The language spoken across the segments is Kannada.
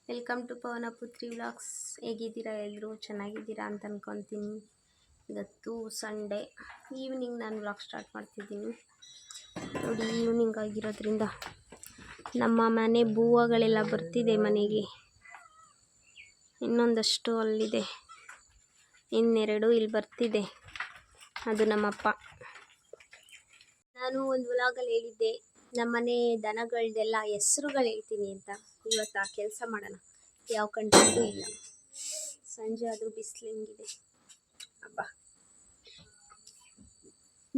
ವೆಲ್ಕಮ್ ಟು ಪವನ ಪುತ್ರಿ ವ್ಲಾಗ್ಸ್. ಹೇಗಿದ್ದೀರಾ ಎಲ್ಲರೂ? ಚೆನ್ನಾಗಿದ್ದೀರಾ ಅಂತ ಅಂದ್ಕೊತೀನಿ. ಇವತ್ತು ಸಂಡೇ ಈವ್ನಿಂಗ್ ನಾನು ವ್ಲಾಗ್ ಸ್ಟಾರ್ಟ್ ಮಾಡ್ತಿದ್ದೀನಿ. ನೋಡಿ, ಈವ್ನಿಂಗ್ ಆಗಿರೋದ್ರಿಂದ ನಮ್ಮ ಮನೆ ಹೂವುಗಳೆಲ್ಲ ಬರ್ತಿದೆ ಮನೆಗೆ. ಇನ್ನೊಂದಷ್ಟು ಅಲ್ಲಿದೆ, ಇನ್ನೆರಡು ಇಲ್ಲಿ ಬರ್ತಿದೆ. ಅದು ನಮ್ಮಪ್ಪ. ನಾನು ಒಂದು ವ್ಲಾಗಲ್ಲಿ ಹೇಳಿದ್ದೆ ನಮ್ಮನೆ ದನಗಳದೆಲ್ಲ ಹೆಸರುಗಳು ಹೇಳ್ತೀನಿ ಅಂತ. ಇವತ್ತು ಆ ಕೆಲಸ ಮಾಡೋಣ. ಯಾವ ಕಂಟೆಂಟು ಇಲ್ಲ. ಸಂಜೆ ಆದರೂ ಬಿಸಿಲು ಹೆಂಗಿದೆ ಅಪ್ಪ.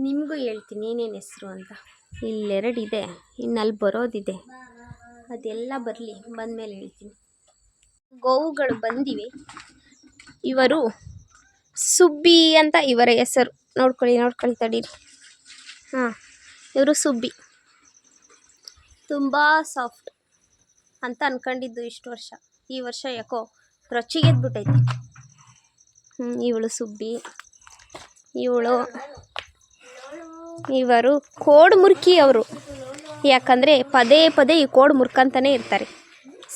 ನಿಮಗೂ ಹೇಳ್ತೀನಿ ಏನೇನು ಹೆಸರು ಅಂತ. ಇಲ್ಲೆರಡಿದೆ, ಇನ್ನು ಅಲ್ಲಿ ಬರೋದಿದೆ. ಅದೆಲ್ಲ ಬರಲಿ, ಬಂದಮೇಲೆ ಹೇಳ್ತೀನಿ. ಗೋವುಗಳು ಬಂದಿವೆ. ಇವರು ಸುಬ್ಬಿ ಅಂತ ಇವರ ಹೆಸರು. ನೋಡ್ಕೊಳ್ಳಿ ತಡೀರಿ. ಹಾಂ, ಇವರು ಸುಬ್ಬಿ. ತುಂಬ ಸಾಫ್ಟ್ ಅಂತ ಅಂದ್ಕೊಂಡಿದ್ದು ಇಷ್ಟು ವರ್ಷ. ಈ ವರ್ಷ ಯಾಕೋ ರೊಚ್ಚಿಗೆದ್ಬಿಟ್ಟೈತಿ. ಇವಳು ಸುಬ್ಬಿ. ಇವರು ಕೋಡು ಮುರ್ಕಿ ಅವರು. ಯಾಕಂದರೆ ಪದೇ ಪದೇ ಈ ಕೋಡು ಮುರ್ಕಂತಾನೆ ಇರ್ತಾರೆ.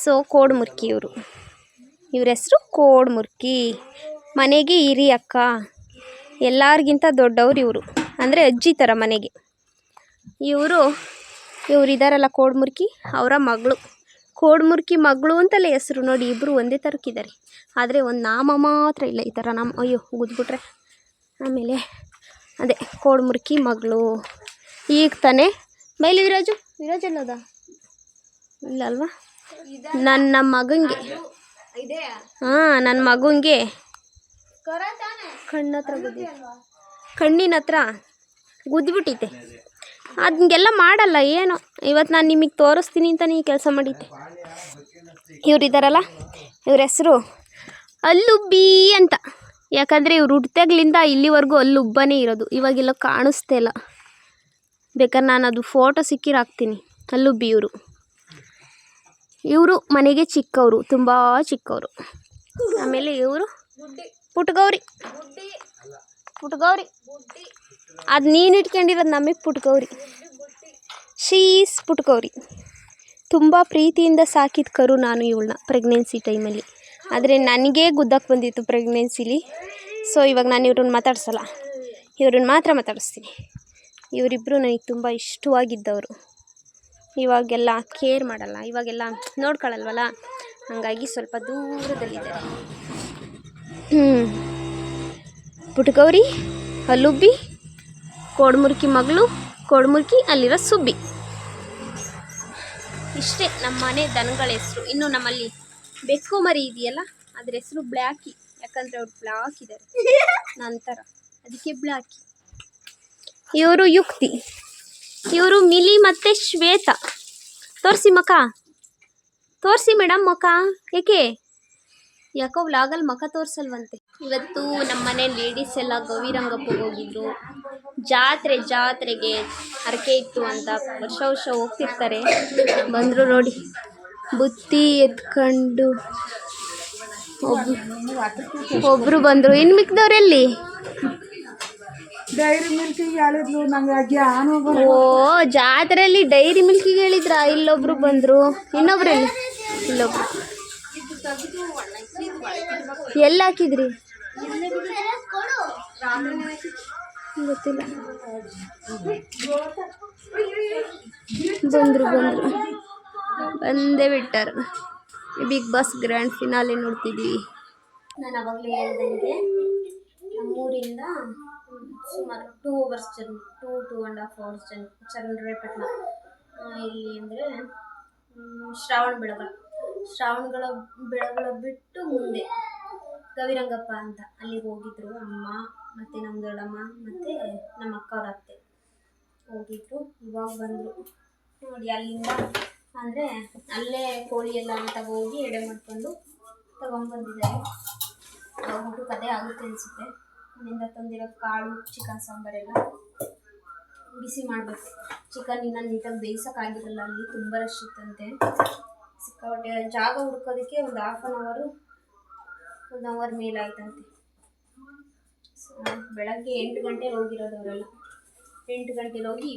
ಸೊ ಕೋಡು ಮುರ್ಕಿ ಇವರು. ಇವ್ರ ಹೆಸರು ಕೋಡು ಮುರ್ಕಿ. ಮನೆಗೆ ಹಿರಿ ಅಕ್ಕ, ಎಲ್ಲರಿಗಿಂತ ದೊಡ್ಡವರು ಇವರು. ಅಂದರೆ ಅಜ್ಜಿ ಥರ ಮನೆಗೆ. ಇವರು ಇದಾರಲ್ಲ ಕೋಡು ಮುರ್ಕಿ, ಅವರ ಮಗಳು. ಕೋಡು ಮುರ್ಕಿ ಮಗಳು ಅಂತಲೇ ಹೆಸರು. ನೋಡಿ, ಇಬ್ಬರು ಒಂದೇ ಥರಕ್ಕಿದ್ದಾರೆ. ಆದರೆ ಒಂದು ನಾಮ ಮಾತ್ರ ಇಲ್ಲ. ಈ ಥರ ನಾಮ, ಅಯ್ಯೋ ಗುದ್ಬಿಟ್ರೆ. ಆಮೇಲೆ ಅದೇ ಕೋಡು ಮುರ್ಕಿ ಮಗಳು. ಈಗ ತಾನೇ ಬೈಲಿ ವಿರಾಜು ಎಲ್ಲೋದ? ಇಲ್ಲ ಅಲ್ವಾ? ನನ್ನ ಮಗಂಗೆ, ನನ್ನ ಮಗಂಗೆ ಕಣ್ಣಿನ ಹತ್ರ ಗುದ್ಬಿಟ್ಟಿದ್ದೆ. ಅದನ್ನೆಲ್ಲ ಮಾಡಲ್ಲ ಏನೋ. ಇವತ್ತು ನಾನು ನಿಮಗೆ ತೋರಿಸ್ತೀನಿ ಅಂತ ಈ ಕೆಲಸ ಮಾಡಿದ್ದೆ. ಇವರಿದ್ದಾರಲ್ಲ, ಇವ್ರ ಹೆಸರು ಅಲ್ಲುಬ್ಬಿ ಅಂತ. ಯಾಕಂದರೆ ಇವ್ರು ಹುಟ್ಟಾಗ್ಲಿಂದ ಇಲ್ಲಿವರೆಗೂ ಅಲ್ಲುಬ್ಬನೇ ಇರೋದು. ಇವಾಗೆಲ್ಲ ಕಾಣಿಸ್ತಾ ಇಲ್ಲ. ಬೇಕಾದ್ರೆ ನಾನು ಅದು ಫೋಟೋ ಸಿಕ್ಕಿರ ಹಾಕ್ತೀನಿ. ಅಲ್ಲುಬ್ಬಿ ಇವರು ಮನೆಗೆ ಚಿಕ್ಕವರು, ತುಂಬ ಚಿಕ್ಕವರು. ಆಮೇಲೆ ಇವರು ಪುಟ್ಗೌರಿ. ಅದು ನೀನು ಇಟ್ಕೊಂಡಿರೋದು ನಮಗೆ ಪುಟ್ಗೌರಿ. ಶೀಸ್ ಪುಟ್ಗೌರಿ. ತುಂಬ ಪ್ರೀತಿಯಿಂದ ಸಾಕಿದ ಕರು ನಾನು ಇವಳನ್ನ ಪ್ರೆಗ್ನೆನ್ಸಿ ಟೈಮಲ್ಲಿ. ಆದರೆ ನನಗೇ ಗುದ್ದಕ್ಕೆ ಬಂದಿತ್ತು ಪ್ರೆಗ್ನೆನ್ಸಿಲಿ. ಸೊ ಇವಾಗ ನಾನು ಇವ್ರನ್ನ ಮಾತಾಡ್ಸಲ್ಲ, ಇವ್ರನ್ನ ಮಾತ್ರ ಮಾತಾಡಿಸ್ತೀನಿ. ಇವರಿಬ್ಬರು ನನಗೆ ತುಂಬ ಇಷ್ಟವಾಗಿದ್ದವರು. ಇವಾಗೆಲ್ಲ ಕೇರ್ ಮಾಡಲ್ಲ, ಇವಾಗೆಲ್ಲ ನೋಡ್ಕೊಳ್ಳಲ್ವಲ್ಲ, ಹಾಗಾಗಿ ಸ್ವಲ್ಪ ದೂರದಲ್ಲಿದ್ದಾರೆ. ಪುಟ್ಗೌರಿ, ಅಲ್ಲುಬ್ಬಿ, ಕೋಡು ಮುರ್ಕಿ ಮಗಳು, ಕೋಡು ಮುರ್ಕಿ ಅಲ್ಲಿರೋ ಸುಬ್ಬಿ. ಇಷ್ಟೇ ನಮ್ಮ ಮನೆ ದನಗಳ ಹೆಸರು. ಇನ್ನು ನಮ್ಮಲ್ಲಿ ಬೆಕ್ಕು ಮರಿ ಇದೆಯಲ್ಲ, ಅದ್ರ ಹೆಸರು ಬ್ಲ್ಯಾಕಿ. ಯಾಕಂದರೆ ಅವ್ರು ಬ್ಲ್ಯಾಕ್ ಇದ್ದಾರೆ ನಂತರ, ಅದಕ್ಕೆ ಬ್ಲ್ಯಾಕಿ. ಇವರು ಯುಕ್ತಿ. ಇವರು ಮಿಲಿ ಮತ್ತು ಶ್ವೇತಾ. ತೋರಿಸಿ ಮಖ, ತೋರಿಸಿ ಮೇಡಮ್ ಮಖ. ಯಾಕೋ ವ್ಲಾಗಲ್ಲಿ ಮಖ ತೋರಿಸಲ್ವಂತೆ. ಇವತ್ತು ನಮ್ಮ ಮನೆ ಲೇಡೀಸ್ ಎಲ್ಲ ಗವಿರಂಗಪ್ಪಗೆ ಹೋಗಿದ್ರು. ಜಾತ್ರೆಗೆ ಹರಕೆ ಇತ್ತು ಅಂತ ವರ್ಷ ಹೋಗ್ತಿರ್ತಾರೆ. ಬಂದರು ನೋಡಿ, ಬುತ್ತಿ ಎತ್ಕೊಂಡು. ಒಬ್ಬರು ಬಂದರು. ಇನ್ನು ಮಿಕ್ದವ್ರೆಲ್ಲಿ? ಡೈರಿ ಮಿಲ್ಕಿಗೆ ಹೇಳಿದ್ಲು ನಂಗೆ. ಓ, ಜಾತ್ರೆಯಲ್ಲಿ ಡೈರಿ ಮಿಲ್ಕಿಗೆ ಹೇಳಿದ್ರ? ಇಲ್ಲೊಬ್ರು ಬಂದರು. ಇನ್ನೊಬ್ರಲ್ಲಿ? ಇಲ್ಲೊಬ್ರು. ಎಲ್ಲ ಹಾಕಿದ್ರಿ? ಗೊತ್ತಿಲ್ಲ. ಬಂದೇ ಬಿಟ್ಟಾರ. ಬಿಗ್ ಬಾಸ್ ಗ್ರ್ಯಾಂಡ್ ಫಿನಾಲೆ ನೋಡ್ತಿದ್ದೀವಿ. ನಾನು ಅವಾಗಲೇ ಹೇಳ್ದಂಗೆ ನಮ್ಮೂರಿಂದ ಸುಮಾರು 2 hours journey, 2.5 hours journey Channarayapatna. ಇಲ್ಲಿ ಅಂದರೆ ಶ್ರಾವಣಗಳ ಬೆಳಗಳ ಬಿಟ್ಟು ಮುಂದೆ ಗವಿರಂಗಪ್ಪ ಅಂತ ಅಲ್ಲಿಗೆ ಹೋಗಿದ್ರು. ಅಮ್ಮ ಮತ್ತು ನಮ್ಮ ದೊಡ್ಡಮ್ಮ ಮತ್ತು ನಮ್ಮ ಅಕ್ಕ ಅವ್ರ ಅತ್ತೆ ಹೋಗಿದ್ರು. ಇವಾಗ ಬಂದರು ನೋಡಿ. ಅಲ್ಲಿಂದ ಅಂದರೆ ಅಲ್ಲೇ ಕೋಳಿ ಎಲ್ಲ ತಗೋಗಿ ಎಡೆ ಮಾಡ್ಕೊಂಡು ತಗೊಂಡ್ಬಂದಿದ್ದಾರೆ. ಊಟಕ್ಕೆ ಅದೇ ಆಗುತ್ತೆ ಅನಿಸುತ್ತೆ. ಅಲ್ಲಿಂದ ತಂದಿರೋ ಕಾಳು, ಚಿಕನ್ ಸಾಂಬಾರೆಲ್ಲ ಬಿಸಿ ಮಾಡಬೇಕು. ಚಿಕನ್ ಇನ್ನೂ ನೀಟಾಗಿ ಬೇಯಿಸೋಕ್ಕಾಗಿರಲ್ಲ, ಅಲ್ಲಿ ತುಂಬ ರಶ್ ಇತ್ತಂತೆ. ಸಿಕ್ಕಾಪಟ್ಟೆ ಜಾಗ ಹುಡ್ಕೋದಕ್ಕೆ ಒಂದು 1 hour ಮೇಲಾಯ್ತಂತೆ. ಬೆಳಗ್ಗೆ 8 ಗಂಟೆಗೆ ಹೋಗಿರೋದು ಅವರೆಲ್ಲ. 8 ಗಂಟೆಗೆ ಹೋಗಿ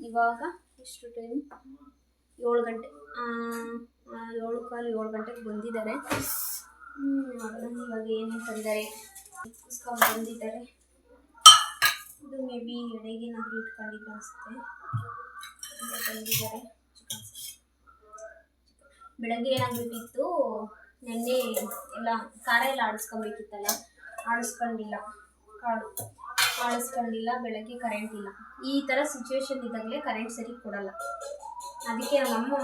ಇವಾಗ ಎಷ್ಟು ಟೈಮ್? 7 ಗಂಟೆ. 7 ಗಂಟೆಗೆ ಬಂದಿದ್ದಾರೆ. ನೋಡೋಣ ಇವಾಗ ಏನೇನು ತಂದಿದ್ದಾರೆ. ಕುಸ್ಕೊಂಡು ಬಂದಿದ್ದಾರೆ. ಇದು ಮೇ ಬಿ ಎಡೆಗೇನಾದರೂ ಇಟ್ಕೊಂಡಿದ್ದು ಅನಿಸುತ್ತೆ. ಬಂದಿದ್ದಾರೆ ಬೆಳಗ್ಗೆ ಏನಾಗ್ಬಿಟ್ಟಿತ್ತು, ನೆನ್ನೆ ಎಲ್ಲ ಖಾರ ಎಲ್ಲ ಆಡಿಸ್ಕೊಬೇಕಿತ್ತಲ್ಲ, ಆಡಿಸ್ಕೊಂಡಿಲ್ಲ. ಬೆಳಗ್ಗೆ ಕರೆಂಟ್ ಇಲ್ಲ. ಈ ಥರ ಸಿಚುವೇಶನ್ ಇದ್ದಾಗಲೇ ಕರೆಂಟ್ ಸರಿ ಕೊಡಲ್ಲ. ಅದಕ್ಕೆ ನಮ್ಮಮ್ಮ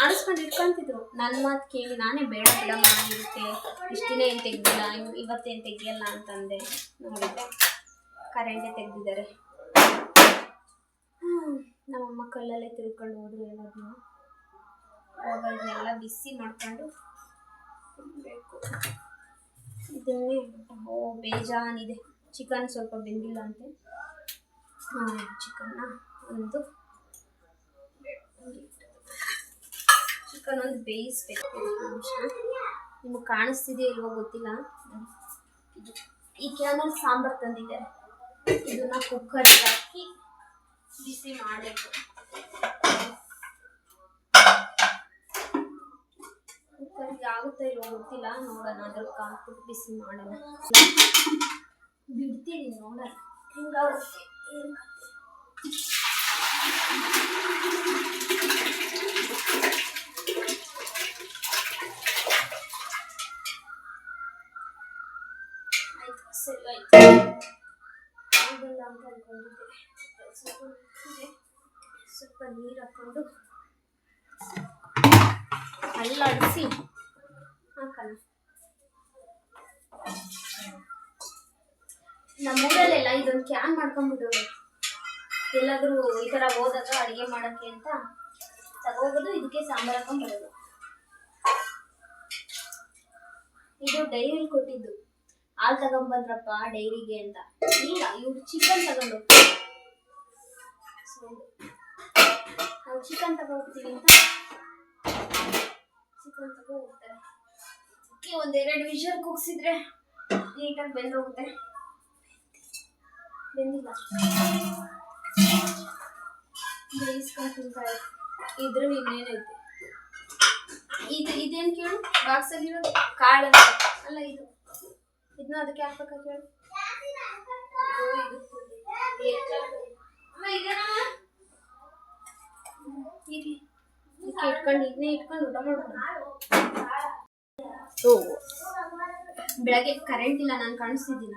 ಆಡಿಸ್ಕೊಂಡು ಇಟ್ಕೊತಿದ್ರು. ನನ್ನ ಮಾತು ಕೇಳಿ ನಾನೇ ಬೇಡ ಬಿಡಮ್ಮ ಇರುತ್ತೆ, ಇಷ್ಟು ದಿನ ಏನು ತೆಗ್ದಿಲ್ಲ, ಇವತ್ತೇನು ತೆಗಿಯಲ್ಲ ಅಂತಂದೆ. ನೋಡಿದ್ರೆ ಕರೆಂಟೇ ತೆಗ್ದಿದ್ದಾರೆ. ನಮ್ಮಮ್ಮ ಕಲ್ಲಲ್ಲೇ ತಿಳ್ಕೊಂಡು ಹೋದ್ರು ಎಲ್ಲದನ್ನ. ಅವಾಗ ಇದನ್ನೆಲ್ಲ ಬಿಸಿ ಮಾಡ್ಕೊಂಡು ತಿನ್ನಬೇಕು. ಇದನ್ನೇ ಬೇಜಾನಿದೆ. ಚಿಕನ್ ಸ್ವಲ್ಪ ಬೆಂದಿಲ್ಲ ಅಂತೆ. ಚಿಕನ್ ಒಂದು ಬೇಯಿಸ್ಬೇಕು. ನಿಮಗೆ ಕಾಣಿಸ್ತಿದೆಯೋ ಇಲ್ವೋ ಗೊತ್ತಿಲ್ಲ. ಈ ಕ್ಯಾನಲ್ಲಿ ಸಾಂಬಾರು ತಂದಿದ್ದಾರೆ. ಇದನ್ನ ಕುಕ್ಕರ್ಗೆ ಹಾಕಿ ಬಿಸಿ ಮಾಡಬೇಕು. ಕುಕ್ಕರ್ಗೆ ಆಗುತ್ತಾ ಇಲ್ವೋ ಗೊತ್ತಿಲ್ಲ, ನೋಡೋಣ. ಅದಕ್ಕೆ ಹಾಕ್ಬಿಟ್ಟು ಬಿಸಿ ಮಾಡೋಣ. ಬಿಡ್ತೀನಿ, ನೋಡೋಣ ಹೆಂಗಾಗುತ್ತೆ ಏನು ಕತೆ. ಆಯ್ತು, ಸರಿ ಆಯ್ತು. ಆಗಲ್ಲ ಅಂತ ಅಂದ್ಕೊಂಡಿದ್ದೆ. ಸ್ವಲ್ಪ ನೀರು ಹಾಕ್ಕೊಂಡು ಅಲ್ಲಾಡಿಸಿ ಹಾಕೋಣ. ನಮ್ಮೂರಲ್ಲೆಲ್ಲ ಇದೊಂದು ಕ್ಯಾನ್ ಮಾಡ್ಕೊಂಡ್ಬಿಟ್ಟವ್ರೆ. ಎಲ್ಲಾದರೂ ಈ ಥರ ಹೋದಾಗ ಅಡುಗೆ ಮಾಡೋಕ್ಕೆ ಅಂತ ತಗೋಬೋದು. ಇದಕ್ಕೆ ಸಾಂಬಾರು ಹಾಕೊಂಡು ಬರೋದು. ಇದು ಡೈರಿಯಲ್ಲಿ ಕೊಟ್ಟಿದ್ದು. ಹಾಲು ತಗೊಂಡ್ಬಂದ್ರಪ್ಪ ಡೈರಿಗೆ ಅಂತ. ಇಲ್ಲ, ಇವ್ರು ಚಿಕನ್ ತಗೊಂಡು ನಾವು ಚಿಕನ್ ತಗೋಗ್ತೀವಿ ಅಂತ ಚಿಕನ್ ತಗೋ ಹೋಗ್ತಾರೆ. ಒಂದೆರಡು ವಿಷಲ್ ಕೂಗಿಸಿದ್ರೆ ನೀಟಾಗಿ ಬೆಂದೋಗುತ್ತೆ. ಬೆಂದಿಲ್ಲ, ಬೇಯಿಸ್ಕೊಂಡು ತಿಂತಾರೆ. ಇದ್ರ ಇನ್ನೇನೈತೆ ಇದೇನು ಕೇಳು, ಬಾಕ್ಸಲ್ಲಿರೋದು ಕಾಳು ಅಲ್ಲ. ಇದನ್ನ ಅದಕ್ಕೆ ಹಾಕ್ಬೇಕ ಕೇಳು. ಇಟ್ಕೊಂಡು ಇದನ್ನೇ ಇಟ್ಕೊಂಡು ಊಟ ಮಾಡ್ಬೋದು. ಬೆಳಗ್ಗೆ ಕರೆಂಟ್ ಇಲ್ಲ. ನಾನು ಕಾಣಿಸ್ತಿದ್ದೀನ?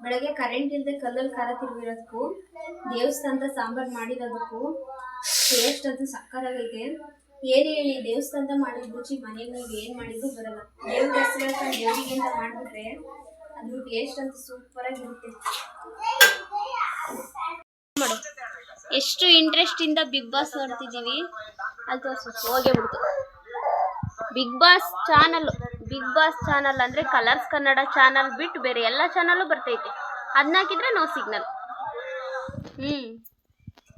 ಬೆಳಗ್ಗೆ ಕರೆಂಟ್ ಇಲ್ಲದೆ ಕಲ್ಲಲ್ಲಿ ಖಾರ ತಿರುಗಿರೋದಕ್ಕೂ ದೇವಸ್ಥಾನದ ಸಾಂಬಾರು ಮಾಡಿರೋದಕ್ಕೂ ಟೇಸ್ಟ್ ಅಂತೂ ಸಕ್ಕತ್ತಾಗೈತೆ. ಏನು ಹೇಳಿ, ದೇವಸ್ಥಾನದ ಮಾಡಿದ ರುಚಿ ಮನೆಗೆ ನೀವು ಏನು ಮಾಡಿದ್ರು ಬರಲ್ಲ. ದೇವ್ರ ಹೆಸರು ಹೇಳ್ಕೊಂಡು ದೇವರಿಗೆ ಅಂತ ಮಾಡಿಬಿಟ್ರೆ ಅದ್ರ ಟೇಸ್ಟ್ ಅಂತೂ ಸೂಪರಾಗಿರುತ್ತೆ. ಮಾಡು, ಎಷ್ಟು ಇಂಟ್ರೆಸ್ಟಿಂದ ಬಿಗ್ ಬಾಸ್ ನೋಡ್ತಿದ್ದೀವಿ. ಅಲ್ಲಿ ತೋರಿಸು, ಹೋಗೇ ಬಿಡ್ತು. ಬಿಗ್ ಬಾಸ್ ಚಾನಲ್ ಅಂದರೆ ಕಲರ್ಸ್ ಕನ್ನಡ ಚಾನಲ್ ಬಿಟ್ಟು ಬೇರೆ ಎಲ್ಲ ಚಾನಲ್ಲು ಬರ್ತೈತೆ. ಅದನ್ನ ಹಾಕಿದ್ರೆ ನೋ ಸಿಗ್ನಲ್.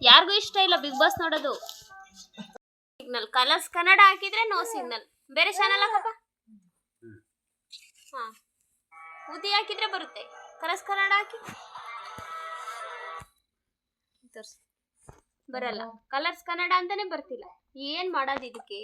ಯಾರಿಗೂ ಇಷ್ಟ ಇಲ್ಲ ಬಿಗ್ ಬಾಸ್ ನೋಡೋದು. ಸಿಗ್ನಲ್ ಕಲರ್ಸ್ ಕನ್ನಡ ಹಾಕಿದ್ರೆ ನೋ ಸಿಗ್ನಲ್. ಬೇರೆ ಚಾನಲ್ ಹಾಕಪ್ಪ. ಹಾಂ, ಉದಿ ಹಾಕಿದ್ರೆ ಬರುತ್ತೆ. ಕಲರ್ಸ್ ಕನ್ನಡ ಹಾಕಿ ತೋರಿಸಿ, ಬರಲ್ಲ. ಕಲರ್ಸ್ ಕನ್ನಡ ಅಂತಾನೆ ಬರ್ತಿಲ್ಲ. ಏನು ಮಾಡೋದು ಇದಕ್ಕೆ?